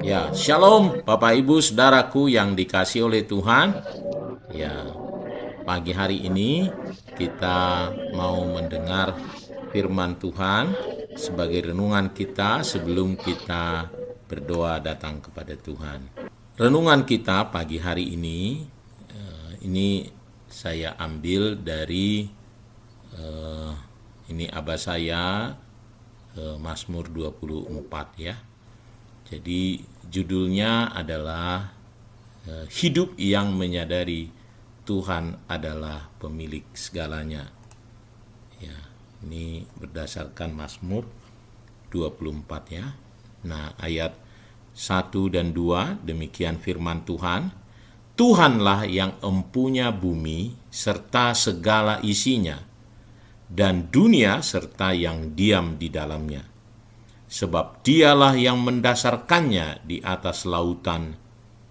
Ya, shalom Bapak Ibu Saudaraku yang dikasihi oleh Tuhan. Ya, pagi hari ini kita mau mendengar firman Tuhan sebagai renungan kita sebelum kita berdoa datang kepada Tuhan. Renungan kita pagi hari ini saya ambil dari ini abah saya, Mazmur 24 ya. Jadi judulnya adalah hidup yang menyadari Tuhan adalah pemilik segalanya. Ya, ini berdasarkan Mazmur 24 ya. Nah, ayat 1 dan 2 demikian firman Tuhan. Tuhanlah yang empunya bumi serta segala isinya, dan dunia serta yang diam di dalamnya. Sebab dialah yang mendasarkannya di atas lautan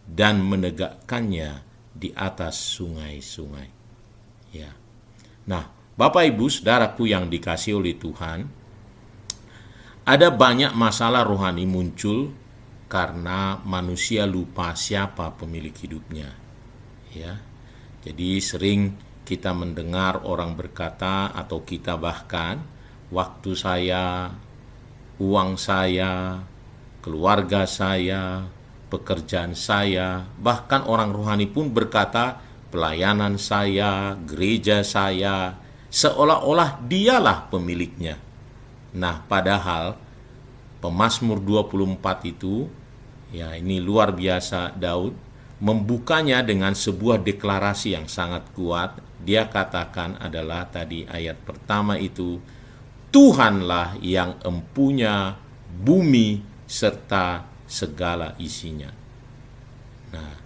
dan menegakkannya di atas sungai-sungai. Ya. Nah, Bapak Ibu Saudaraku yang dikasihi oleh Tuhan, ada banyak masalah rohani muncul karena manusia lupa siapa pemilik hidupnya. Ya. Jadi sering kita mendengar orang berkata atau kita bahkan waktu saya, uang saya, keluarga saya, pekerjaan saya, bahkan orang rohani pun berkata pelayanan saya, gereja saya, seolah-olah dialah pemiliknya. Nah, padahal Pemazmur 24 itu, ya ini luar biasa, Daud membukanya dengan sebuah deklarasi yang sangat kuat. Dia katakan adalah tadi ayat pertama itu, Tuhanlah yang empunya bumi serta segala isinya. Nah,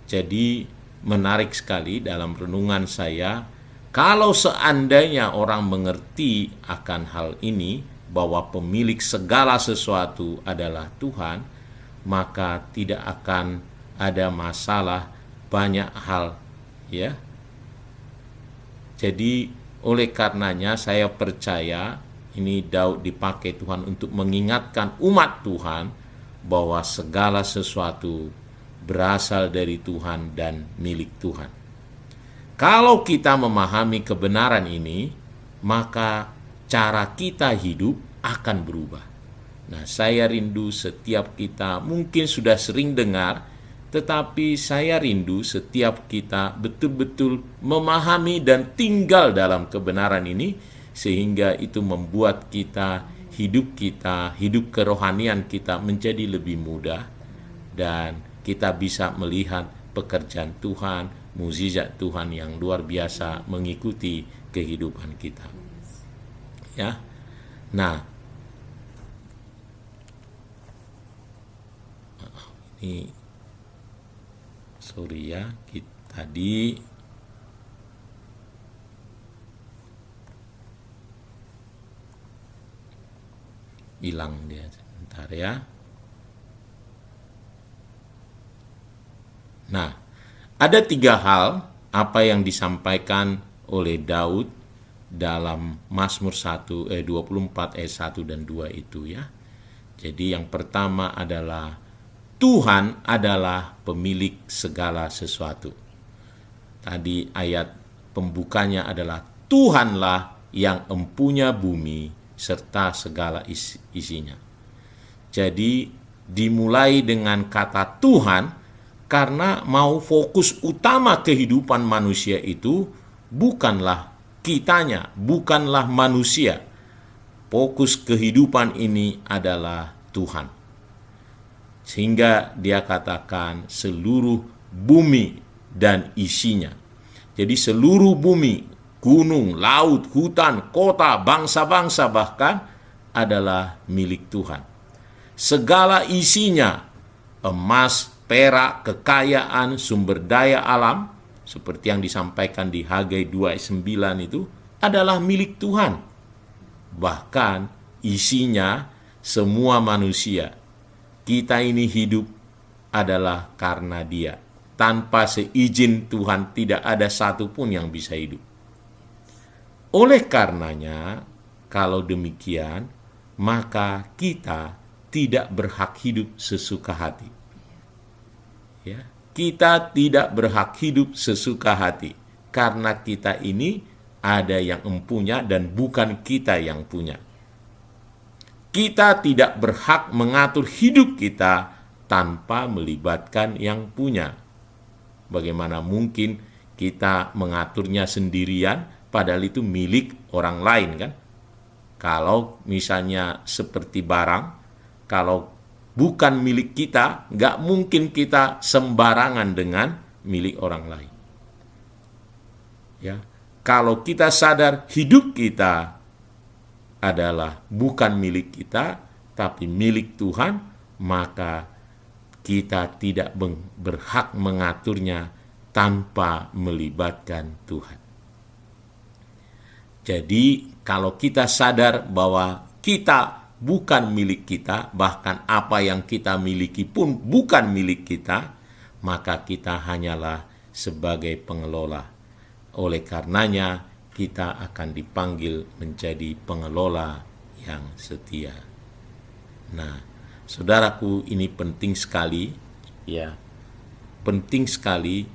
jadi menarik sekali dalam renungan saya, kalau seandainya orang mengerti akan hal ini, bahwa pemilik segala sesuatu adalah Tuhan, maka tidak akan ada masalah banyak hal, ya. Jadi oleh karenanya saya percaya ini Daud dipakai Tuhan untuk mengingatkan umat Tuhan bahwa segala sesuatu berasal dari Tuhan dan milik Tuhan. Kalau kita memahami kebenaran ini, maka cara kita hidup akan berubah. Nah, saya rindu setiap kita mungkin sudah sering dengar, tetapi saya rindu setiap kita betul-betul memahami dan tinggal dalam kebenaran ini, sehingga itu membuat hidup kerohanian kita menjadi lebih mudah, dan kita bisa melihat pekerjaan Tuhan, mukjizat Tuhan yang luar biasa mengikuti kehidupan kita. Ya. Nah, ini sorry ya, tadi hilang dia sebentar ya. Nah, ada 3 hal apa yang disampaikan oleh Daud dalam Mazmur 24 ayat 1 dan 2 itu ya. Jadi yang pertama adalah Tuhan adalah pemilik segala sesuatu. Tadi ayat pembukanya adalah Tuhanlah yang empunya bumi serta segala isinya. Jadi dimulai dengan kata Tuhan karena mau fokus utama kehidupan manusia itu bukanlah kitanya, bukanlah manusia. Fokus kehidupan ini adalah Tuhan. Sehingga dia katakan seluruh bumi dan isinya. Jadi seluruh bumi, gunung, laut, hutan, kota, bangsa-bangsa bahkan adalah milik Tuhan. Segala isinya, emas, perak, kekayaan, sumber daya alam, seperti yang disampaikan di Hagai 2 ayat 9 itu, adalah milik Tuhan. Bahkan isinya semua manusia. Kita ini hidup adalah karena Dia. Tanpa seizin Tuhan tidak ada satupun yang bisa hidup. Oleh karenanya, kalau demikian, maka kita tidak berhak hidup sesuka hati. Ya, kita tidak berhak hidup sesuka hati karena kita ini ada yang empunya dan bukan kita yang punya. Kita tidak berhak mengatur hidup kita tanpa melibatkan yang punya. Bagaimana mungkin kita mengaturnya sendirian padahal itu milik orang lain kan? Kalau misalnya seperti barang, kalau bukan milik kita, nggak mungkin kita sembarangan dengan milik orang lain. Ya, kalau kita sadar hidup kita adalah bukan milik kita, tapi milik Tuhan, maka kita tidak berhak mengaturnya tanpa melibatkan Tuhan. Jadi, kalau kita sadar bahwa kita bukan milik kita, bahkan apa yang kita miliki pun bukan milik kita, maka kita hanyalah sebagai pengelola. Oleh karenanya, kita akan dipanggil menjadi pengelola yang setia. Nah, saudaraku, ini penting sekali, ya, penting sekali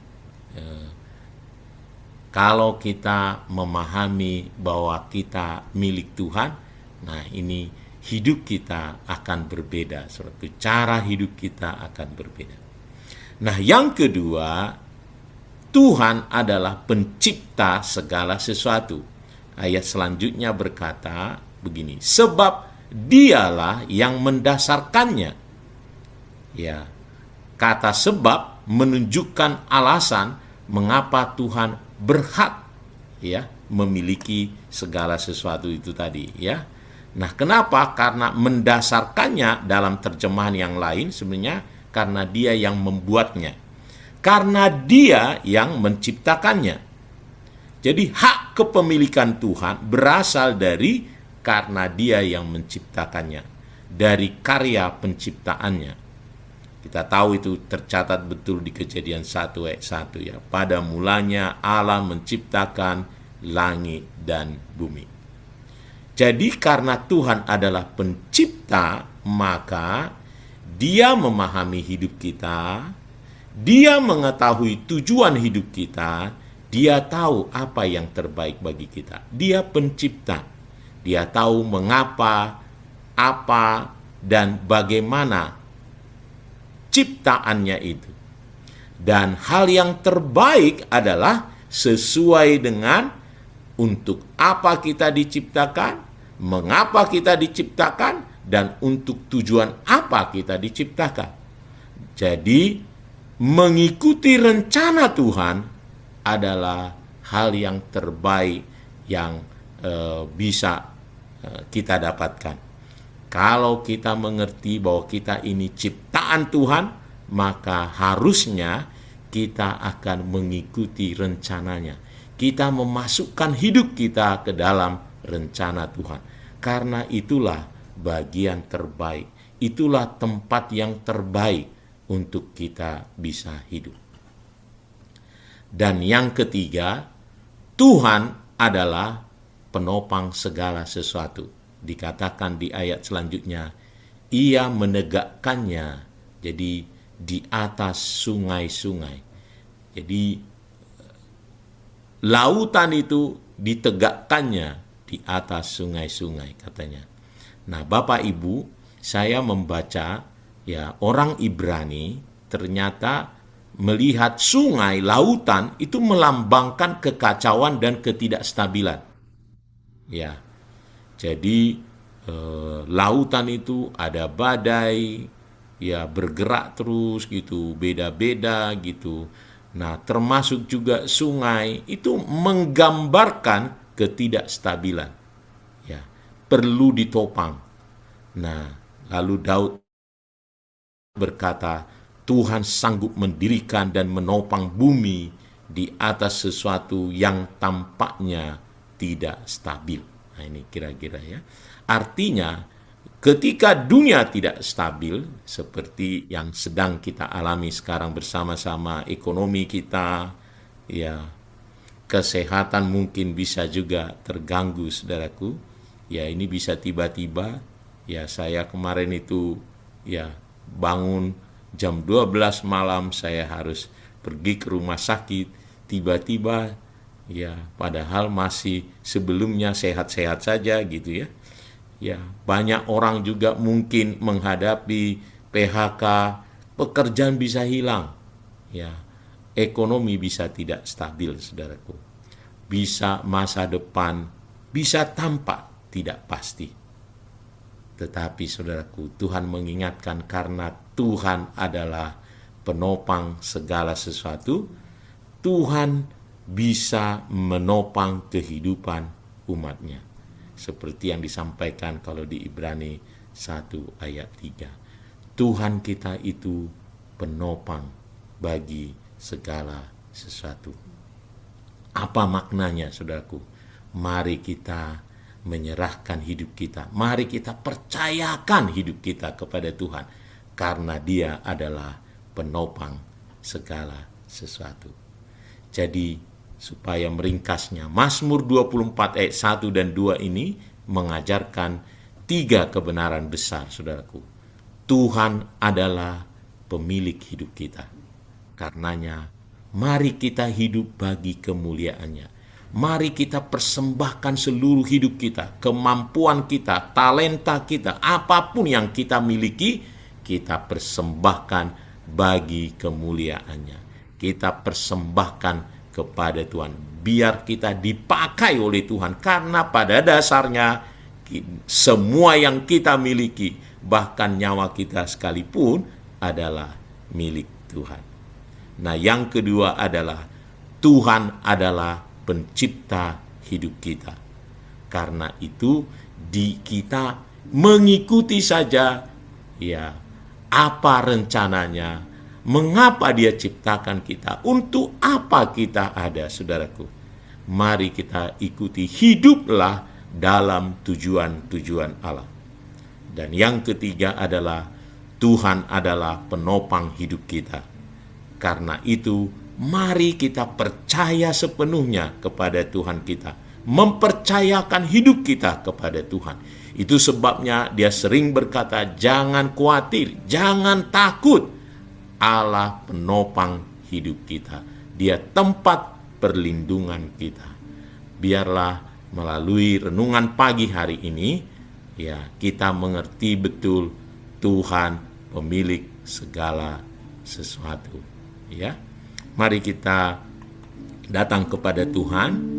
kalau kita memahami bahwa kita milik Tuhan. Nah, ini hidup kita akan berbeda, suatu cara hidup kita akan berbeda. Nah, yang kedua, Tuhan adalah pencipta segala sesuatu. Ayat selanjutnya berkata begini, sebab dialah yang mendasarkannya. Ya, kata sebab menunjukkan alasan mengapa Tuhan berhak ya memiliki segala sesuatu itu tadi ya. Nah, kenapa? Karena mendasarkannya dalam terjemahan yang lain sebenarnya karena dia yang membuatnya. Karena dia yang menciptakannya. Jadi hak kepemilikan Tuhan berasal dari karena dia yang menciptakannya. Dari karya penciptaannya. Kita tahu itu tercatat betul di Kejadian 1 ayat 1 ya. Pada mulanya Allah menciptakan langit dan bumi. Jadi karena Tuhan adalah pencipta, maka Dia memahami hidup kita, Dia mengetahui tujuan hidup kita, Dia tahu apa yang terbaik bagi kita. Dia pencipta. Dia tahu mengapa, apa, dan bagaimana ciptaannya itu. Dan hal yang terbaik adalah sesuai dengan untuk apa kita diciptakan, mengapa kita diciptakan, dan untuk tujuan apa kita diciptakan. Jadi, mengikuti rencana Tuhan adalah hal yang terbaik yang bisa kita dapatkan. Kalau kita mengerti bahwa kita ini ciptaan Tuhan, maka harusnya kita akan mengikuti rencananya. Kita memasukkan hidup kita ke dalam rencana Tuhan. Karena itulah bagian terbaik. Itulah tempat yang terbaik untuk kita bisa hidup. Dan yang ketiga, Tuhan adalah penopang segala sesuatu. Dikatakan di ayat selanjutnya, ia menegakkannya jadi di atas sungai-sungai. Jadi lautan itu ditegakkannya di atas sungai-sungai katanya. Nah, Bapak Ibu, saya membaca ya orang Ibrani ternyata melihat sungai, lautan itu melambangkan kekacauan dan ketidakstabilan. Ya. Jadi lautan itu ada badai, ya bergerak terus gitu, beda-beda gitu. Nah, termasuk juga sungai itu menggambarkan ketidakstabilan. Ya, perlu ditopang. Nah, lalu Daud berkata, Tuhan sanggup mendirikan dan menopang bumi di atas sesuatu yang tampaknya tidak stabil. Nah, ini kira-kira ya. Artinya ketika dunia tidak stabil seperti yang sedang kita alami sekarang bersama-sama, ekonomi kita ya, kesehatan mungkin bisa juga terganggu, saudaraku. Ya, ini bisa tiba-tiba Ya, saya kemarin itu ya bangun jam 12 malam, saya harus pergi ke rumah sakit. Tiba-tiba ya, padahal masih sebelumnya sehat-sehat saja gitu ya. Ya, banyak orang juga mungkin menghadapi PHK, pekerjaan bisa hilang. Ya, ekonomi bisa tidak stabil, saudaraku. Bisa masa depan bisa tampak tidak pasti. Tetapi saudaraku, Tuhan mengingatkan karena Tuhan adalah penopang segala sesuatu, Tuhan bisa menopang kehidupan umatnya. Seperti yang disampaikan kalau di Ibrani 1 ayat 3. Tuhan kita itu penopang bagi segala sesuatu. Apa maknanya, saudaraku? Mari kita menyerahkan hidup kita. Mari kita percayakan hidup kita kepada Tuhan. Karena Dia adalah penopang segala sesuatu. Jadi, supaya meringkasnya, Mazmur 24 ayat 1 dan 2 ini mengajarkan 3 kebenaran besar, saudaraku. Tuhan adalah pemilik hidup kita. Karenanya, mari kita hidup bagi kemuliaan-Nya. Mari kita persembahkan seluruh hidup kita, kemampuan kita, talenta kita, apapun yang kita miliki, kita persembahkan bagi kemuliaan-Nya. Kita persembahkan kepada Tuhan. Biar kita dipakai oleh Tuhan, karena pada dasarnya semua yang kita miliki, bahkan nyawa kita sekalipun adalah milik Tuhan. Nah, yang kedua adalah Tuhan adalah pencipta hidup kita. Karena itu kita mengikuti saja ya apa rencananya, mengapa Dia ciptakan kita, untuk apa kita ada, saudaraku. Mari kita ikuti, hiduplah dalam tujuan-tujuan Allah. Dan yang ketiga adalah Tuhan adalah penopang hidup kita. Karena itu, mari kita percaya sepenuhnya kepada Tuhan kita. Mempercayakan hidup kita kepada Tuhan. Itu sebabnya Dia sering berkata, jangan khawatir, jangan takut. Allah penopang hidup kita. Dia tempat perlindungan kita. Biarlah melalui renungan pagi hari ini, ya, kita mengerti betul Tuhan pemilik segala sesuatu. Ya, mari kita datang kepada Tuhan